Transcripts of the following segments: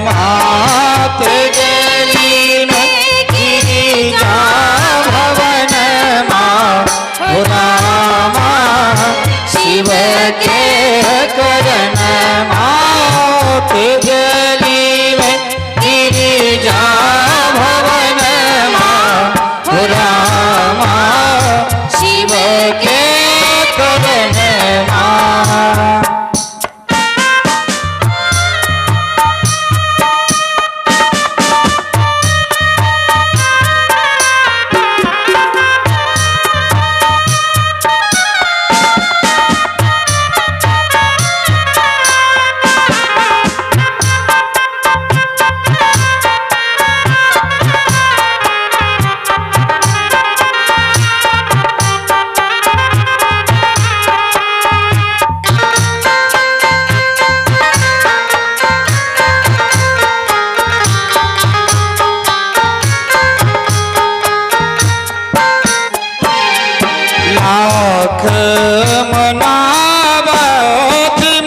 माते गली में गिरिजा भवन माँ रामा शिव के करण माते गली में गिरिजा भवन माँ रामा शिव के करण माँ। लाख मनावती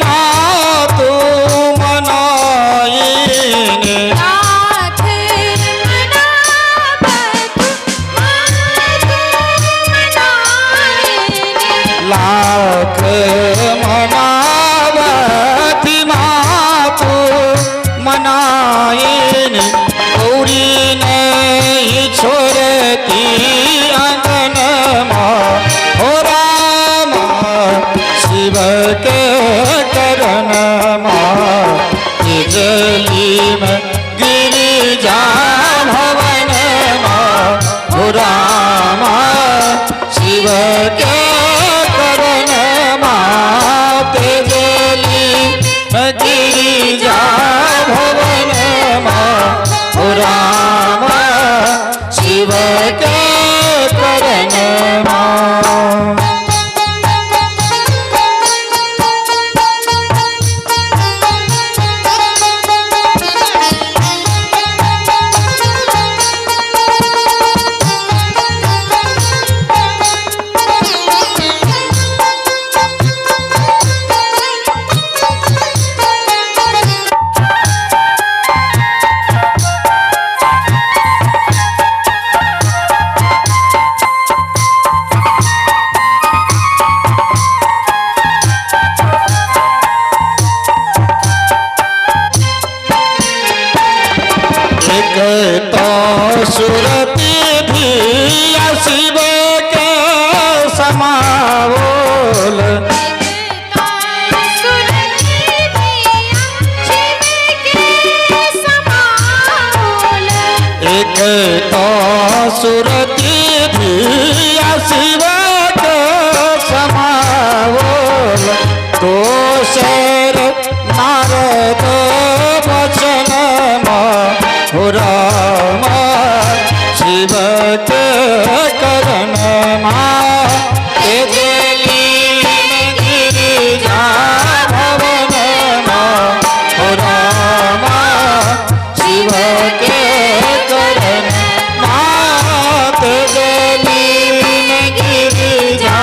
मातु मनाइने लाख मनावतु लाख मनावती मातु मनाइने गौरी नहीं छोड़ती आंगन माँ शिव के करण माँ गली में गिरिजा भवन माँ रामा शिव के करण माँ गली में गिरिजा भवन माँ रामा शिव के करण माँ। तो सुरती भी शिव के समावोल एक तो सुरती भी शिव के समावोल तो शेर नारद वचन रामा शिव के करण माँ गली में गिरिजा भवन माँ रामा शिव के करण माँ गली में गिरिजा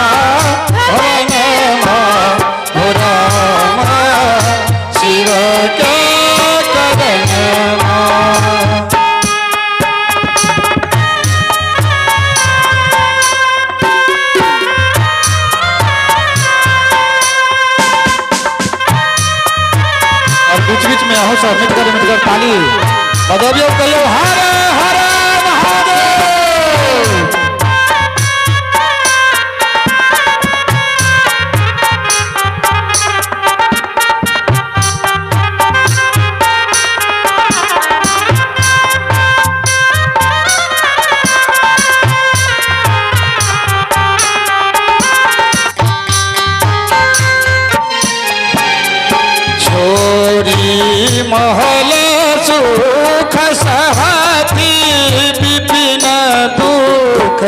भवन माँ रामा शिव के करण माँ। बीच बीच में हो सब मिटकर ताली बदबियो कहियो हर हर महादेव। महल सुख सहती विपिन दुख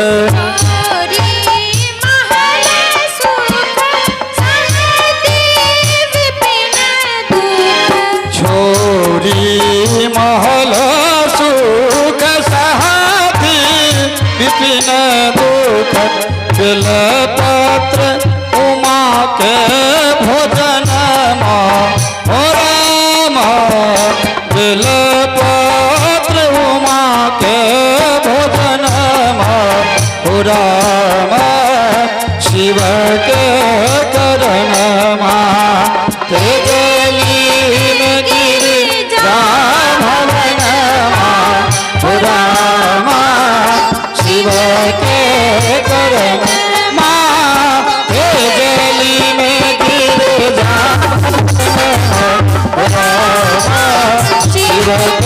छोरी महल सुख सहती विपिन दुख बेलपत्र उमा के भोजन माँ बेल सूरत